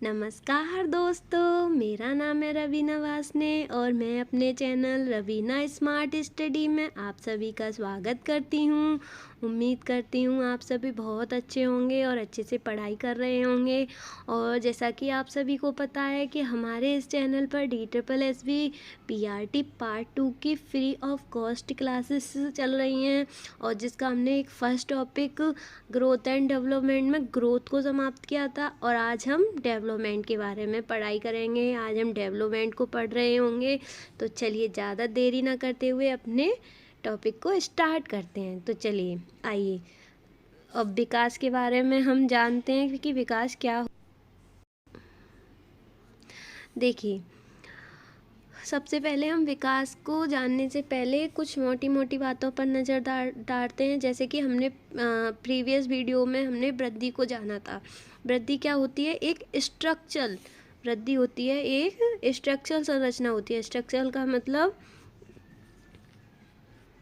नमस्कार दोस्तों, मेरा नाम है रवीना वासने और मैं अपने चैनल रवीना स्मार्ट स्टडी में आप सभी का स्वागत करती हूँ। उम्मीद करती हूँ आप सभी बहुत अच्छे होंगे और अच्छे से पढ़ाई कर रहे होंगे। और जैसा कि आप सभी को पता है कि हमारे इस चैनल पर DSSB PRT पार्ट 2 की फ्री ऑफ कॉस्ट क्लासेस चल रही हैं और जिसका हमने एक first topic growth and development में ग्रोथ को समाप्त किया था और आज हम डेवलपमेंट के बारे में पढ़ाई करेंगे। आज हम डेवलपमेंट को पढ़ रहे होंगे। तो चलिए ज़्यादा देरी ना करते हुए अपने टॉपिक को स्टार्ट करते हैं। तो चलिए आइए, अब विकास के बारे में हम जानते हैं कि विकास क्या। देखिए, सबसे पहले हम विकास को जानने से पहले कुछ मोटी मोटी बातों पर नज़र डालते हैं। जैसे कि हमने प्रीवियस वीडियो में हमने वृद्धि को जाना था। वृद्धि क्या होती है? एक स्ट्रक्चरल वृद्धि होती है, एक स्ट्रक्चरल संरचना होती है। स्ट्रक्चरल का मतलब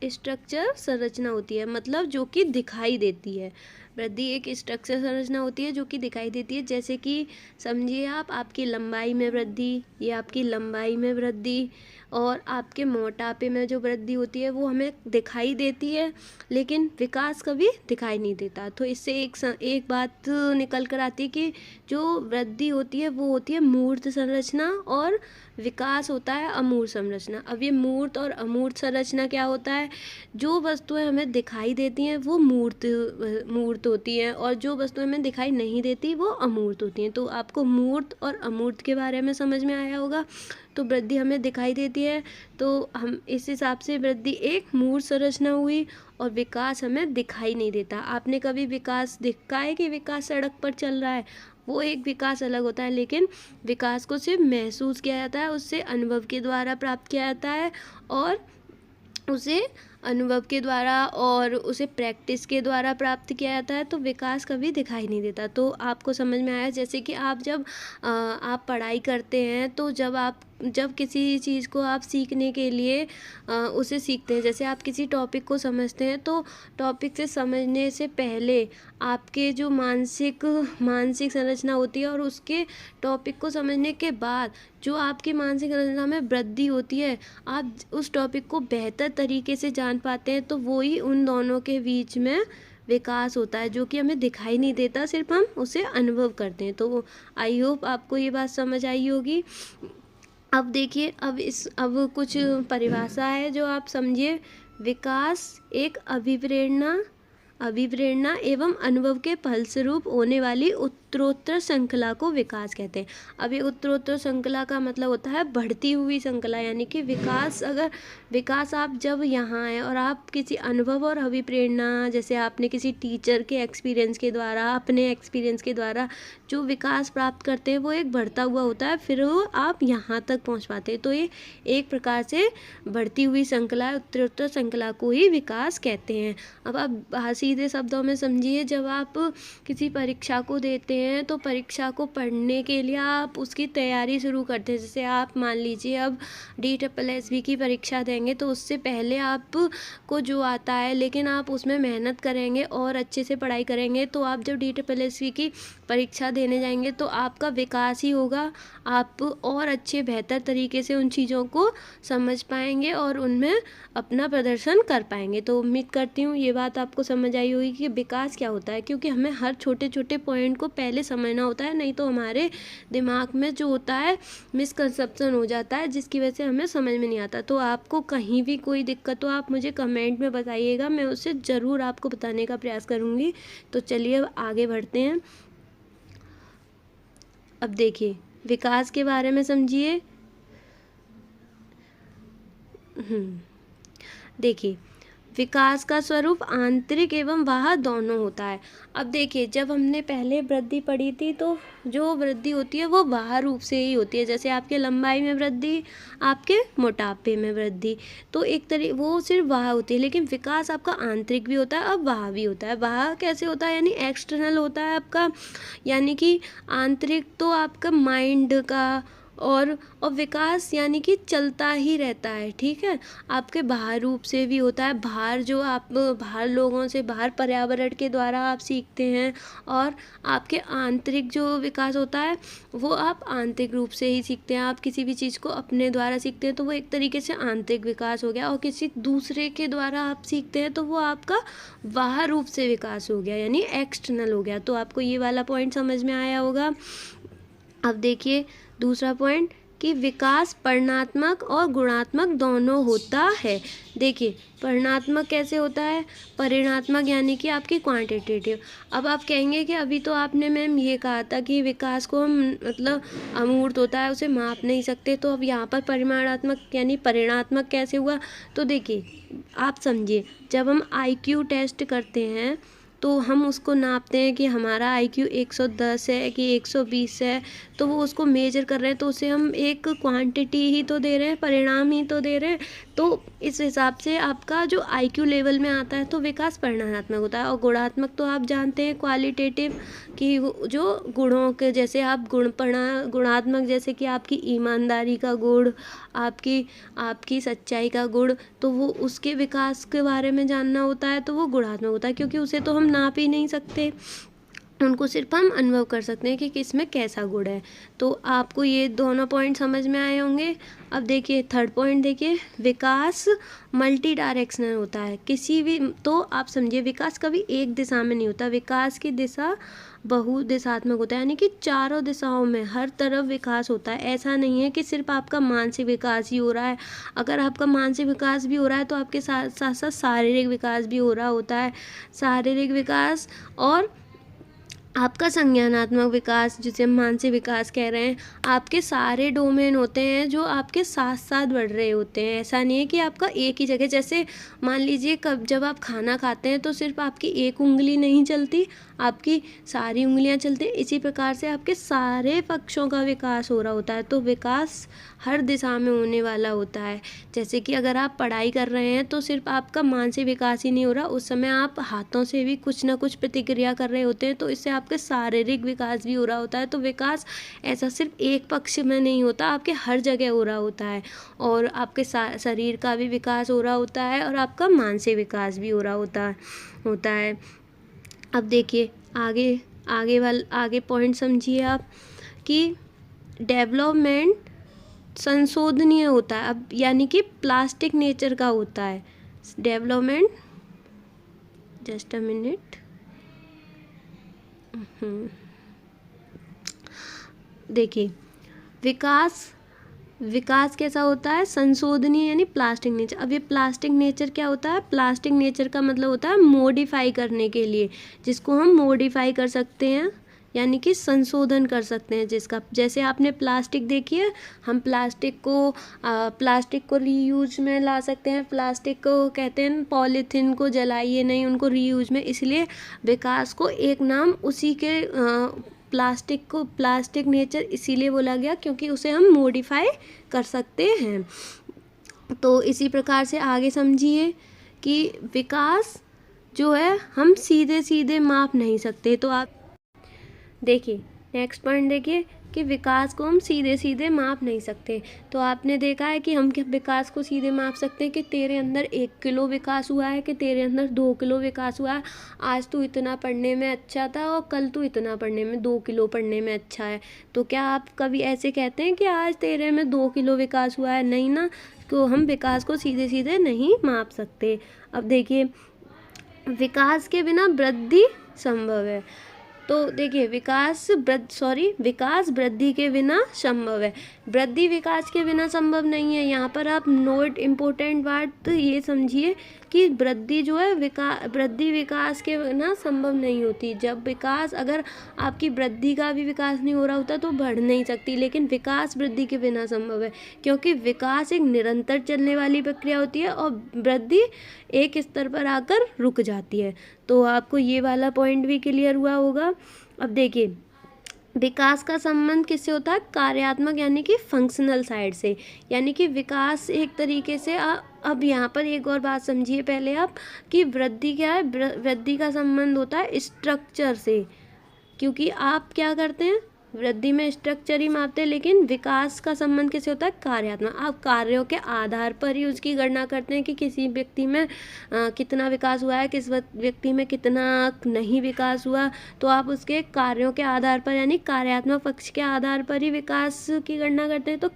स्ट्रक्चर संरचना होती है, मतलब जो कि दिखाई देती है। वृद्धि एक स्ट्रक्चर संरचना होती है जो कि दिखाई देती है। जैसे कि समझिए आप, आपकी लंबाई में वृद्धि, ये आपकी लंबाई में वृद्धि और आपके मोटापे में जो वृद्धि होती है वो हमें दिखाई देती है, लेकिन विकास कभी दिखाई नहीं देता। तो इससे एक बात निकल कर आती है कि जो वृद्धि होती है वो होती है मूर्त संरचना और विकास होता है अमूर्त संरचना। अब ये मूर्त और अमूर्त संरचना क्या होता है? जो वस्तुएं हमें दिखाई देती हैं वो मूर्त होती हैं और जो वस्तुएं हमें दिखाई नहीं देती वो अमूर्त होती हैं। तो आपको मूर्त और अमूर्त के बारे में समझ में आया होगा। तो वृद्धि हमें दिखाई देती है, तो हम इस हिसाब से वृद्धि एक मूर्त संरचना हुई और विकास हमें दिखाई नहीं देता। आपने कभी विकास देखा है कि विकास सड़क पर चल रहा है? वो एक विकास अलग होता है, लेकिन विकास को सिर्फ महसूस किया जाता है, उससे अनुभव के द्वारा प्राप्त किया जाता है और उसे अनुभव के द्वारा और उसे प्रैक्टिस के द्वारा प्राप्त किया जाता है। तो विकास कभी दिखाई नहीं देता। तो आपको समझ में आया? जैसे कि आप जब आप पढ़ाई करते हैं तो जब किसी चीज़ को आप सीखने के लिए उसे सीखते हैं, जैसे आप किसी टॉपिक को समझते हैं तो टॉपिक से समझने से पहले आपके जो मानसिक संरचना होती है और उसके टॉपिक को समझने के बाद जो आपकी मानसिक संरचना में वृद्धि होती है, आप उस टॉपिक को बेहतर तरीके से जान पाते हैं। तो वो ही उन दोनों के बीच में विकास होता है जो कि हमें दिखाई नहीं देता, सिर्फ हम उसे अनुभव करते हैं। तो आई होप आपको ये बात समझ आई होगी। अब देखिए, अब कुछ परिभाषा है जो आप समझिए। विकास एक अभिप्रेरणा एवं अनुभव के फलस्वरूप होने वाली उत्तरोत्तर श्रृंखला को विकास कहते हैं। अब ये उत्तरोत्तर श्रृंखला का मतलब होता है बढ़ती हुई श्रृंखला, यानी कि विकास आप जब यहाँ हैं और आप किसी अनुभव और अभिप्रेरणा, जैसे आपने किसी टीचर के एक्सपीरियंस के द्वारा, अपने एक्सपीरियंस के द्वारा जो विकास प्राप्त करते हैं वो एक बढ़ता हुआ होता है, फिर वो आप यहाँ तक पहुँच पाते हैं। तो ये एक प्रकार से बढ़ती हुई श्रृंखला, उत्तरोत्तर श्रृंखला को ही विकास कहते हैं। अब आप सीधे शब्दों में समझिए, जब आप किसी परीक्षा को देते हैं तो परीक्षा को पढ़ने के लिए आप उसकी तैयारी शुरू करते हैं। जैसे आप मान लीजिए अब DSSB की परीक्षा देंगे तो उससे पहले आपको जो आता है, लेकिन आप उसमें मेहनत करेंगे और अच्छे से पढ़ाई करेंगे तो आप जब DSSB की परीक्षा देने जाएंगे तो आपका विकास ही होगा। आप और अच्छे बेहतर तरीके से उन चीज़ों को समझ पाएंगे और उनमें अपना प्रदर्शन कर पाएंगे। तो उम्मीद करती हूँ ये बात आपको समझ आई होगी कि विकास क्या होता है, क्योंकि हमें हर छोटे छोटे पॉइंट को पहले समझना होता है, नहीं तो हमारे दिमाग में जो होता है मिसकंसेप्शन हो जाता है, जिसकी वजह से हमें समझ में नहीं आता। तो आपको कहीं भी कोई दिक्कत हो आप मुझे कमेंट में बताइएगा, मैं उसे ज़रूर आपको बताने का प्रयास करूँगी। तो चलिए अब आगे बढ़ते हैं। अब देखिए, विकास के बारे में समझिए। देखिए, विकास का स्वरूप आंतरिक एवं बाह्य दोनों होता है। अब देखिए, जब हमने पहले वृद्धि पढ़ी थी तो जो वृद्धि होती है वो बाह्य रूप से ही होती है। जैसे आपके लंबाई में वृद्धि, आपके मोटापे में वृद्धि, तो वो सिर्फ बाह्य होती है। लेकिन विकास आपका आंतरिक भी होता है और बाह्य भी होता है। बाह्य कैसे होता है? यानी एक्सटर्नल होता है आपका, यानी कि आंतरिक तो आपका माइंड का और विकास यानी कि चलता ही रहता है, ठीक है। आपके बाहर रूप से भी होता है, बाहर जो आप बाहर लोगों से, बाहर पर्यावरण के द्वारा आप सीखते हैं, और आपके आंतरिक जो विकास होता है वो आप आंतरिक रूप से ही सीखते हैं। आप किसी भी चीज़ को अपने द्वारा सीखते हैं तो वो एक तरीके से आंतरिक विकास हो गया, और किसी दूसरे के द्वारा आप सीखते हैं तो वो आपका बाहर रूप से विकास हो गया, यानी एक्सटर्नल हो गया। तो आपको ये वाला पॉइंट समझ में आया होगा। अब देखिए दूसरा पॉइंट कि विकास परिमाणात्मक और गुणात्मक दोनों होता है। देखिए परिमाणात्मक कैसे होता है, परिमाणात्मक यानी कि आपकी क्वांटिटेटिव। अब आप कहेंगे कि अभी तो आपने मैम ये कहा था कि विकास को हम मतलब अमूर्त होता है, उसे माप नहीं सकते, तो अब यहाँ पर परिमाणात्मक यानी परिमाणात्मक कैसे हुआ। तो देखिए आप समझिए, जब हम IQ टेस्ट करते हैं तो हम उसको नापते हैं कि हमारा IQ 110 है कि 120 है, तो वो उसको मेजर कर रहे हैं, तो उसे हम एक क्वांटिटी ही तो दे रहे हैं, परिणाम ही तो दे रहे हैं। तो इस हिसाब से आपका जो IQ लेवल में आता है तो विकास परिमाणात्मक होता है। और गुणात्मक तो आप जानते हैं क्वालिटेटिव, कि जो गुणों के जैसे आप गुणात्मक जैसे कि आपकी ईमानदारी का गुण, आपकी सच्चाई का गुण, तो वो उसके विकास के बारे में जानना होता है तो वो गुणात्मक होता है, क्योंकि उसे तो हम नाप ही नहीं सकते, उनको सिर्फ हम अनुभव कर सकते हैं कि किसमें कैसा गुण है। तो आपको ये दोनों पॉइंट समझ में आए होंगे। अब देखिए थर्ड पॉइंट, देखिए विकास मल्टी डायरेक्शनल होता है। किसी भी तो आप समझिए विकास कभी एक दिशा में नहीं होता, विकास की दिशा बहुदिशात्मक होता है, यानी कि चारों दिशाओं में हर तरफ विकास होता है। ऐसा नहीं है कि सिर्फ आपका मानसिक विकास ही हो रहा है। अगर आपका मानसिक विकास भी हो रहा है तो आपके साथ साथ शारीरिक विकास भी हो रहा होता है। शारीरिक विकास और आपका संज्ञानात्मक विकास, जिसे हम मानसिक विकास कह रहे हैं, आपके सारे डोमेन होते हैं जो आपके साथ साथ बढ़ रहे होते हैं। ऐसा नहीं है कि आपका एक ही जगह, जैसे मान लीजिए जब आप खाना खाते हैं तो सिर्फ आपकी एक उंगली नहीं चलती, आपकी सारी उंगलियां चलती हैं। इसी प्रकार से आपके सारे पक्षों का विकास हो रहा होता है। तो विकास हर दिशा में होने वाला होता है। जैसे कि अगर आप पढ़ाई कर रहे हैं तो सिर्फ आपका मानसिक विकास ही नहीं हो रहा, उस समय आप हाथों से भी कुछ ना कुछ प्रतिक्रिया कर रहे होते हैं, तो इससे आपके शारीरिक विकास भी हो रहा होता है। तो विकास ऐसा सिर्फ एक पक्ष में नहीं होता, आपके हर जगह हो रहा होता है। और आपके शरीर का भी विकास हो रहा होता है और आपका मानसिक विकास भी हो रहा होता है। अब देखिए आगे पॉइंट समझिए आप, कि डेवलपमेंट संशोधनीय होता है। अब यानी कि प्लास्टिक नेचर का होता है डेवलपमेंट। Just a minute. देखिए विकास कैसा होता है, संशोधनीय यानी प्लास्टिक नेचर। अब ये प्लास्टिक नेचर क्या होता है, प्लास्टिक नेचर का मतलब होता है मॉडिफाई करने के लिए, जिसको हम मॉडिफाई कर सकते हैं यानी कि संशोधन कर सकते हैं। जिसका जैसे आपने प्लास्टिक देखी है, हम प्लास्टिक को रीयूज में ला सकते हैं। प्लास्टिक को कहते हैं पॉलीथीन को जलाइए नहीं, उनको रीयूज में, इसलिए विकास को एक नाम उसी के प्लास्टिक नेचर इसीलिए बोला गया क्योंकि उसे हम मॉडिफाई कर सकते हैं। तो इसी प्रकार से आगे समझिए कि विकास जो है हम सीधे सीधे माप नहीं सकते। तो आप देखिए नेक्स्ट पॉइंट देखिए कि विकास को हम सीधे सीधे माप नहीं सकते। तो आपने देखा है कि हम क्या विकास को सीधे माप सकते हैं कि तेरे अंदर 1 किलो विकास हुआ है, कि तेरे अंदर 2 किलो विकास हुआ है। आज तू इतना पढ़ने में अच्छा था और कल तू इतना पढ़ने में 2 किलो पढ़ने में अच्छा है। तो क्या आप कभी ऐसे कहते हैं कि आज तेरे में 2 किलो विकास हुआ है? नहीं ना, तो हम विकास को सीधे सीधे नहीं माप सकते। अब देखिए विकास के बिना वृद्धि संभव है। तो देखिए विकास वृद्धि के बिना संभव है, वृद्धि विकास के बिना संभव नहीं है। यहाँ पर आप नोट इम्पोर्टेंट बात ये समझिए कि वृद्धि जो है वृद्धि विकास के बिना संभव नहीं होती। जब विकास, अगर आपकी वृद्धि का भी विकास नहीं हो रहा होता तो बढ़ नहीं सकती, लेकिन विकास वृद्धि के बिना संभव है, क्योंकि विकास एक निरंतर चलने वाली प्रक्रिया होती है और वृद्धि एक स्तर पर आकर रुक जाती है। तो आपको ये वाला पॉइंट भी क्लियर हुआ होगा। अब देखिए विकास का संबंध किससे होता है, कार्यात्मक यानी कि फंक्शनल साइड से, यानी कि विकास एक तरीके से अब यहाँ पर एक और बात समझिए पहले आप, कि वृद्धि क्या है, वृद्धि का संबंध होता है स्ट्रक्चर से, क्योंकि आप क्या करते हैं, वृद्धि में स्ट्रक्चर ही मापते हैं, लेकिन विकास का संबंध किससे होता है? कार्यात्मक। आप कार्यों के आधार पर ही उसकी गणना करते हैं कि किसी व्यक्ति में कितना विकास हुआ है, किस व्यक्ति में कितना नहीं विकास हुआ। तो आप उसके कार्यों के आधार पर यानी कार्यात्मक पक्ष के आधार पर ही विकास की गणना करते हैं। तो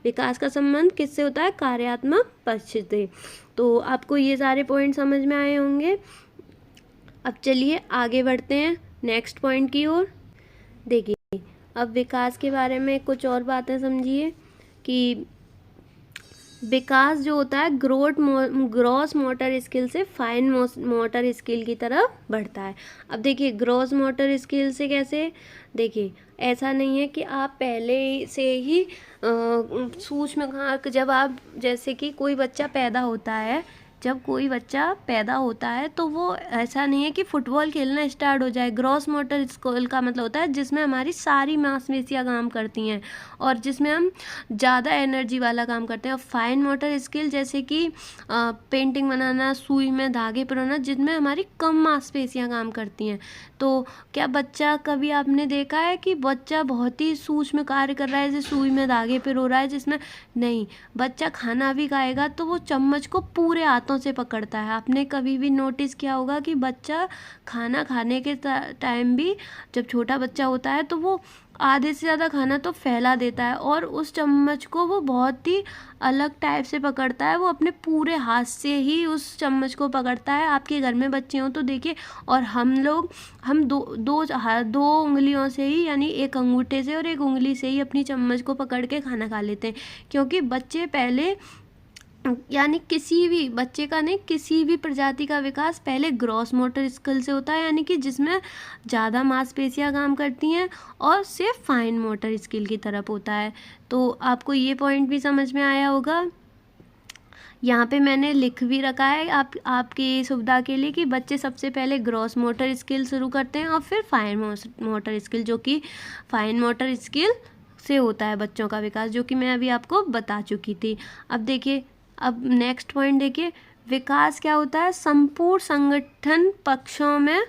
विकास का संबंध किससे होता है? कार्यात्मक पक्ष से। तो आपको ये सारे पॉइंट समझ में आए होंगे। अब चलिए आगे बढ़ते हैं नेक्स्ट पॉइंट की ओर। देखिए अब विकास के बारे में कुछ और बातें समझिए कि विकास जो होता है ग्रॉस मोटर स्किल से फाइन मोटर स्किल की तरफ बढ़ता है। अब देखिए ग्रॉस मोटर स्किल से कैसे? देखिए ऐसा नहीं है कि आप पहले से ही सूक्ष्म, जब आप जैसे कि कोई बच्चा पैदा होता है, जब कोई बच्चा पैदा होता है तो वो ऐसा नहीं है कि फुटबॉल खेलना स्टार्ट हो जाए। ग्रॉस मोटर स्किल का मतलब होता है जिसमें हमारी सारी मांसपेशियां काम करती हैं और जिसमें हम ज़्यादा एनर्जी वाला काम करते हैं। और फाइन मोटर स्किल जैसे कि पेंटिंग बनाना, सुई में धागे पिरोना, जिनमें हमारी कम मांसपेशियां काम करती हैं। तो क्या बच्चा, कभी आपने देखा है कि बच्चा बहुत ही सूक्ष्म कार्य कर रहा है, जैसे सुई में धागे पिरो रहा है, जिसमें नहीं, बच्चा खाना भी खाएगा तो वो चम्मच को पूरे हाथों से पकड़ता है। आपने कभी भी नोटिस किया होगा कि बच्चा खाना खाने के टाइम भी, जब छोटा बच्चा होता है तो वो आधे से ज़्यादा खाना तो फैला देता है और उस चम्मच को वो बहुत ही अलग टाइप से पकड़ता है। वो अपने पूरे हाथ से ही उस चम्मच को पकड़ता है। आपके घर में बच्चे हों तो देखिए, और हम दो उंगलियों से ही, यानी एक अंगूठे से और एक उंगली से ही अपनी चम्मच को पकड़ के खाना खा लेते हैं। क्योंकि बच्चे पहले, यानी किसी भी बच्चे का नहीं, किसी भी प्रजाति का विकास पहले ग्रॉस मोटर स्किल से होता है, यानी कि जिसमें ज़्यादा मांसपेशियां काम करती हैं, और सिर्फ फाइन मोटर स्किल की तरफ होता है। तो आपको ये पॉइंट भी समझ में आया होगा। यहाँ पे मैंने लिख भी रखा है आपकी सुविधा के लिए कि बच्चे सबसे पहले ग्रॉस मोटर स्किल शुरू करते हैं और फिर फाइन मोटर स्किल, जो कि फाइन मोटर स्किल से होता है बच्चों का विकास, जो कि मैं अभी आपको बता चुकी थी। अब देखिए, अब नेक्स्ट पॉइंट देखिए, विकास क्या होता है? संपूर्ण संगठन पक्षों में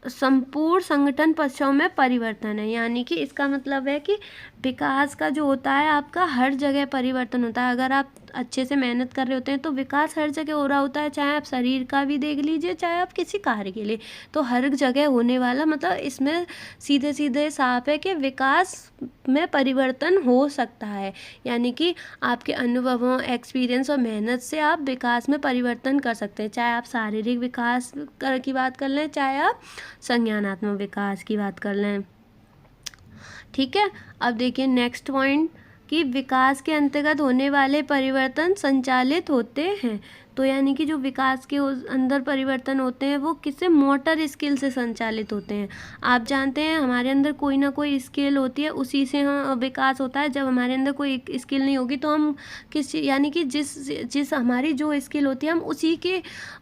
संपूर्ण संगठन पक्षों में परिवर्तन है। यानी कि इसका मतलब है कि विकास का जो होता है आपका हर जगह परिवर्तन होता है। अगर आप अच्छे से मेहनत कर रहे होते हैं तो विकास हर जगह हो रहा होता है, चाहे आप शरीर का भी देख लीजिए, चाहे आप किसी कार्य के लिए, तो हर जगह होने वाला, मतलब इसमें सीधे सीधे साफ है कि विकास में परिवर्तन हो सकता है। यानी कि आपके अनुभवों, एक्सपीरियंस और मेहनत से आप विकास में परिवर्तन कर सकते हैं, चाहे आप शारीरिक विकास की बात कर लें, चाहे आप संज्ञानात्मक विकास की बात कर लें। ठीक है, अब देखिए नेक्स्ट पॉइंट कि विकास के अंतर्गत होने वाले परिवर्तन संचालित होते हैं। तो यानी कि जो विकास के अंदर परिवर्तन होते हैं वो किससे? मोटर स्किल से संचालित होते हैं। आप जानते हैं हमारे अंदर कोई ना कोई स्किल होती है, उसी से हम विकास होता है। जब हमारे अंदर कोई स्किल नहीं होगी तो हम यानी कि जिस हमारी जो स्किल होती है हम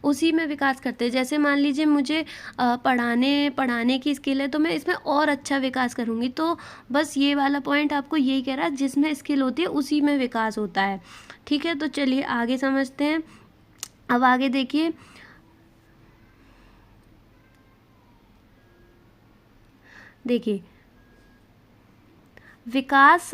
उसी में विकास करते हैं। जैसे मान लीजिए मुझे पढ़ाने की स्किल है तो मैं इसमें और अच्छा विकास करूँगी। तो बस ये वाला पॉइंट आपको यही कह रहा है, जिसमें स्किल होती है उसी में विकास होता है। ठीक है, तो चलिए आगे समझते हैं। अब आगे देखिए, विकास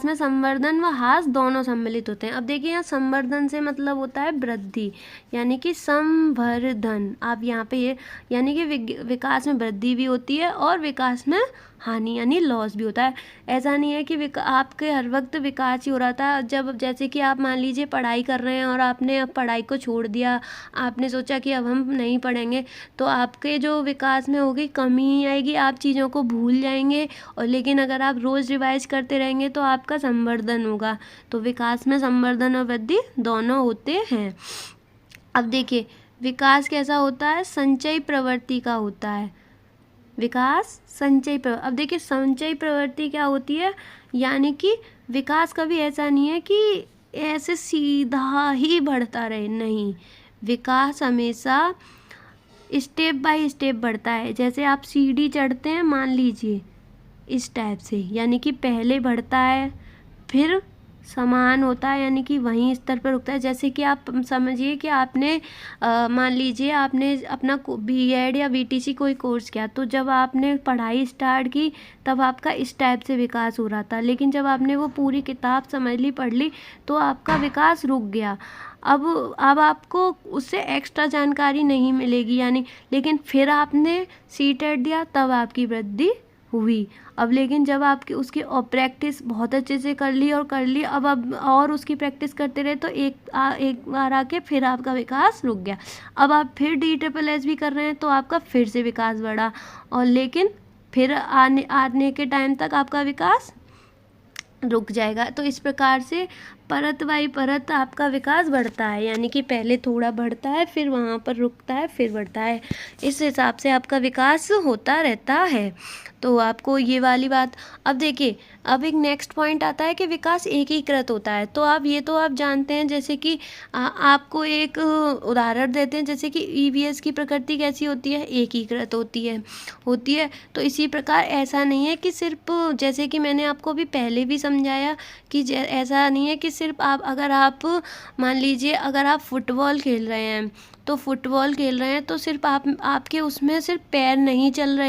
में संवर्धन व ह्रास दोनों सम्मिलित होते हैं। अब देखिए यहाँ संवर्धन से मतलब होता है वृद्धि, यानी कि संवर्धन। आप यहाँ पे ये, यानी कि विकास में वृद्धि भी होती है और विकास में हानि यानी लॉस भी होता है। ऐसा नहीं है कि आपके हर वक्त विकास ही हो रहा था। जब जैसे कि आप मान लीजिए पढ़ाई कर रहे हैं और आपने अब पढ़ाई को छोड़ दिया, आपने सोचा कि अब हम नहीं पढ़ेंगे, तो आपके जो विकास में होगी कमी ही आएगी, आप चीज़ों को भूल जाएंगे। और लेकिन अगर आप रोज़ रिवाइज करते रहेंगे तो आपका संवर्धन होगा। तो विकास में संवर्धन और वृद्धि दोनों होते हैं। अब देखिए विकास कैसा होता है? संचयी प्रवृत्ति का होता है विकास। संचयी प्रवृत्ति, अब देखिए संचयी प्रवृत्ति क्या होती है? यानी कि विकास कभी ऐसा नहीं है कि ऐसे सीधा ही बढ़ता रहे, नहीं, विकास हमेशा स्टेप बाय स्टेप बढ़ता है। जैसे आप सीढ़ी चढ़ते हैं, मान लीजिए इस टाइप से, यानी कि पहले बढ़ता है, फिर समान होता है, यानी कि वहीं स्तर पर रुकता है। जैसे कि आप समझिए कि आपने मान लीजिए आपने अपना बीएड या बीटीसी कोई कोर्स किया, तो जब आपने पढ़ाई स्टार्ट की तब आपका इस टाइप से विकास हो रहा था, लेकिन जब आपने वो पूरी किताब समझ ली, पढ़ ली, तो आपका विकास रुक गया। अब आपको उससे एक्स्ट्रा जानकारी नहीं मिलेगी, यानी लेकिन फिर आपने सीटेट दिया तब आपकी वृद्धि हुई। अब लेकिन जब आपकी उसकी और प्रैक्टिस बहुत अच्छे से कर ली अब और उसकी प्रैक्टिस करते रहे, तो एक बार आके फिर आपका विकास रुक गया। अब आप फिर DSSS भी कर रहे हैं, तो आपका फिर से विकास बढ़ा, और लेकिन फिर आने के टाइम तक आपका विकास रुक जाएगा। तो इस प्रकार से परत बाई परत आपका विकास बढ़ता है, यानी कि पहले थोड़ा बढ़ता है, फिर वहाँ पर रुकता है, फिर बढ़ता है। इस हिसाब से आपका विकास होता रहता है। तो आपको ये वाली बात। अब देखिए, अब एक नेक्स्ट पॉइंट आता है कि विकास एकीकृत होता है। तो आप जानते हैं, जैसे कि आपको एक उदाहरण देते हैं, जैसे कि EVS की प्रकृति कैसी होती है, एकीकृत होती है। तो इसी प्रकार ऐसा नहीं है कि सिर्फ, जैसे कि मैंने आपको भी पहले भी समझाया कि ऐसा नहीं है कि सिर्फ अगर आप मान लीजिए अगर आप फुटबॉल खेल रहे हैं, तो सिर्फ आपके उसमें सिर्फ पैर नहीं चल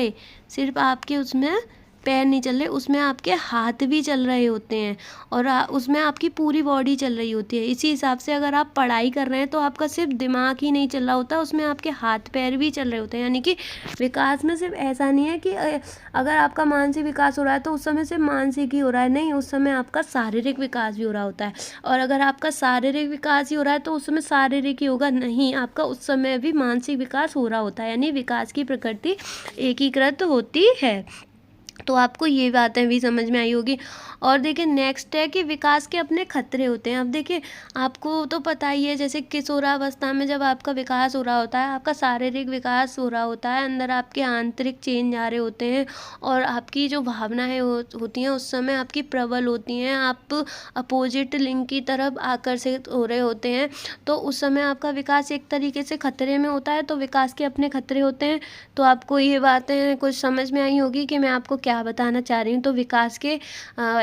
रहे, उसमें आपके हाथ भी चल रहे होते हैं, और उसमें आपकी पूरी बॉडी चल रही होती है। इसी हिसाब से अगर आप पढ़ाई कर रहे हैं, तो आपका सिर्फ दिमाग ही नहीं चल रहा होता, उसमें आपके हाथ पैर भी चल रहे होते हैं। यानी कि विकास में सिर्फ ऐसा नहीं है कि अगर आपका मानसिक विकास हो रहा है तो उस समय सिर्फ मानसिक ही हो रहा है, नहीं, उस समय आपका शारीरिक विकास भी हो रहा होता है। और अगर आपका शारीरिक विकास ही हो रहा है तो उस समय शारीरिक ही होगा, नहीं, आपका उस समय भी मानसिक विकास हो रहा होता है। यानी विकास की प्रकृति एकीकृत होती है। तो आपको ये बातें भी समझ में आई होगी। और देखिए, नेक्स्ट है कि विकास के अपने खतरे होते हैं। अब देखिए, आपको तो पता ही है, जैसे किशोरावस्था में जब आपका विकास हो रहा होता है, आपका शारीरिक विकास हो रहा होता है, अंदर आपके आंतरिक चेंज आ रहे होते हैं, और आपकी जो भावनाएं होती हैं उस समय आपकी प्रबल होती हैं, आप अपोजिट लिंग की तरफ आकर्षित हो रहे होते हैं, तो उस समय आपका विकास एक तरीके से खतरे में होता है। तो विकास के अपने खतरे होते हैं। तो आपको ये बातें कुछ समझ में आई होगी कि मैं आपको क्या बताना चाह रही हूँ। तो विकास के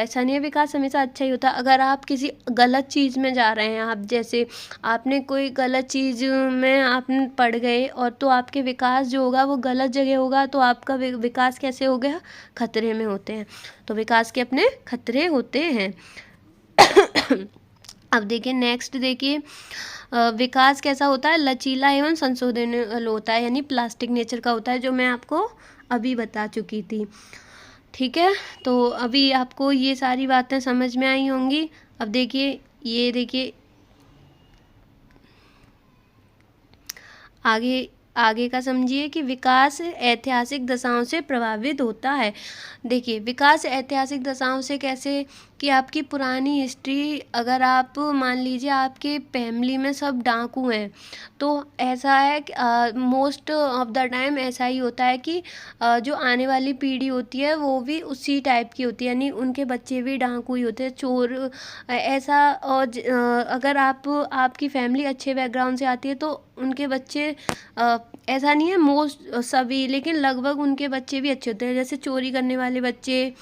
ऐसा नहीं है, विकास हमेशा अच्छा ही होता है। अगर आप किसी गलत चीज़ में जा रहे हैं, आप जैसे आपने कोई गलत चीज़ में आप पड़ गए, और तो आपके विकास जो होगा वो गलत जगह होगा, तो आपका विकास कैसे हो गया, खतरे में होते हैं। तो विकास के अपने खतरे होते हैं। अब देखिए, नेक्स्ट देखिए, विकास कैसा होता है, लचीला एवं संशोधन होता है, यानी प्लास्टिक नेचर का होता है, जो मैं आपको अभी बता चुकी थी। ठीक है, तो अभी आपको ये सारी बातें समझ में आई होंगी। अब देखिए, ये देखिए आगे का समझिए कि विकास ऐतिहासिक दशाओं से प्रभावित होता है। देखिए, विकास ऐतिहासिक दशाओं से कैसे, कि आपकी पुरानी हिस्ट्री, अगर आप मान लीजिए आपके फैमिली में सब डाकू हैं, तो ऐसा है कि मोस्ट ऑफ द टाइम ऐसा ही होता है कि जो आने वाली पीढ़ी होती है वो भी उसी टाइप की होती है, यानी उनके बच्चे भी डाकू ही होते हैं, चोर, ऐसा। और अगर आपकी फैमिली अच्छे बैकग्राउंड से आती है तो उनके बच्चे, ऐसा नहीं है मोस्ट सभी, लेकिन लगभग उनके बच्चे भी अच्छे होते हैं। जैसे चोरी करने वाले बच्चे,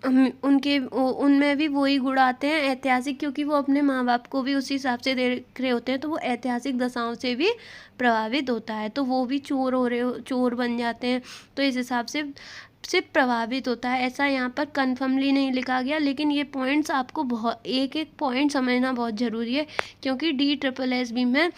उनमें भी वही गुण आते हैं ऐतिहासिक, क्योंकि वो अपने माँ बाप को भी उसी हिसाब से देख रहे होते हैं, तो वो ऐतिहासिक दशाओं से भी प्रभावित होता है, तो वो भी चोर बन जाते हैं। तो इस हिसाब से सिर्फ प्रभावित होता है, ऐसा यहाँ पर कन्फर्मली नहीं लिखा गया, लेकिन ये पॉइंट्स आपको बहुत एक एक पॉइंट समझना बहुत ज़रूरी है, क्योंकि DSSS में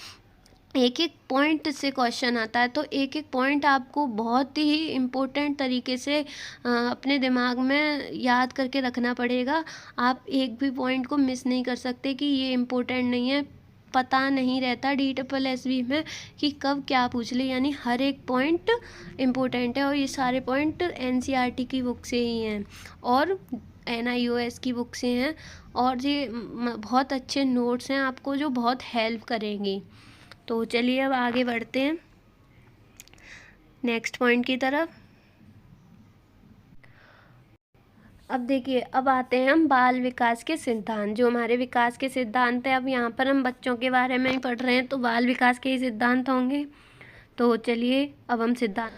एक एक पॉइंट से क्वेश्चन आता है। तो एक एक पॉइंट आपको बहुत ही इम्पोर्टेंट तरीके से अपने दिमाग में याद करके रखना पड़ेगा। आप एक भी पॉइंट को मिस नहीं कर सकते कि ये इम्पोर्टेंट नहीं है। पता नहीं रहता DSSS में कि कब क्या पूछ ले, यानी हर एक पॉइंट इम्पोर्टेंट है, और ये सारे पॉइंट NCERT की बुक से ही हैं और NIOS की बुक से हैं, और ये बहुत अच्छे नोट्स हैं आपको, जो बहुत हेल्प करेंगी। तो चलिए अब आगे बढ़ते हैं नेक्स्ट पॉइंट की तरफ। अब देखिए, अब आते हैं हम बाल विकास के सिद्धांत, जो हमारे विकास के सिद्धांत हैं। अब यहाँ पर हम बच्चों के बारे में ही पढ़ रहे हैं, तो बाल विकास के ही सिद्धांत होंगे। तो चलिए अब हम सिद्धांत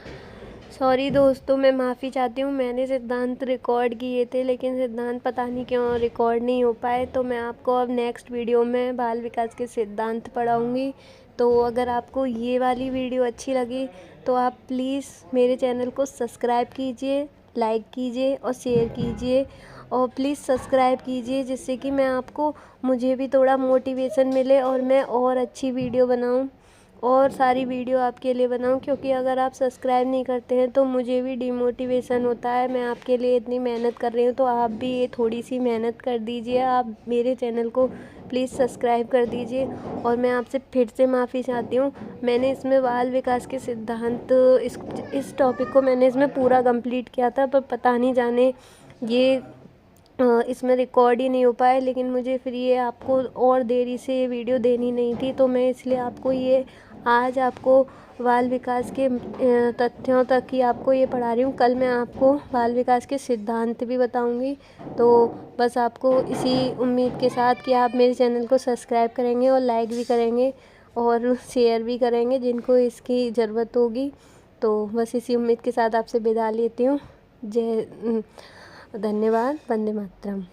सॉरी दोस्तों, मैं माफ़ी चाहती हूँ। मैंने सिद्धांत रिकॉर्ड किए थे, लेकिन सिद्धांत पता नहीं क्यों रिकॉर्ड नहीं हो पाए। तो मैं आपको अब नेक्स्ट वीडियो में बाल विकास के सिद्धांत पढ़ाऊँगी। तो अगर आपको ये वाली वीडियो अच्छी लगी तो आप प्लीज़ मेरे चैनल को सब्सक्राइब कीजिए, लाइक कीजिए और शेयर कीजिए। और प्लीज़ सब्सक्राइब कीजिए, जिससे कि मुझे भी थोड़ा मोटिवेशन मिले और मैं और अच्छी वीडियो बनाऊँ और सारी वीडियो आपके लिए बनाऊं। क्योंकि अगर आप सब्सक्राइब नहीं करते हैं तो मुझे भी डिमोटिवेशन होता है। मैं आपके लिए इतनी मेहनत कर रही हूँ, तो आप भी ये थोड़ी सी मेहनत कर दीजिए। आप मेरे चैनल को प्लीज़ सब्सक्राइब कर दीजिए। और मैं आपसे फिर से माफ़ी चाहती हूँ। मैंने इसमें बाल विकास के सिद्धांत इस टॉपिक को मैंने इसमें पूरा कंप्लीट किया था, पर पता नहीं जाने ये इसमें रिकॉर्ड ही नहीं हो पाया। लेकिन मुझे फिर ये आपको और देरी से ये वीडियो देनी नहीं थी, तो मैं इसलिए आपको ये आज आपको बाल विकास के तथ्यों तक ही आपको ये पढ़ा रही हूँ। कल मैं आपको बाल विकास के सिद्धांत भी बताऊँगी। तो बस आपको इसी उम्मीद के साथ कि आप मेरे चैनल को सब्सक्राइब करेंगे और लाइक भी करेंगे और शेयर भी करेंगे जिनको इसकी ज़रूरत होगी। तो बस इसी उम्मीद के साथ आपसे विदा लेती हूँ। धन्यवाद। वंदे मातरम।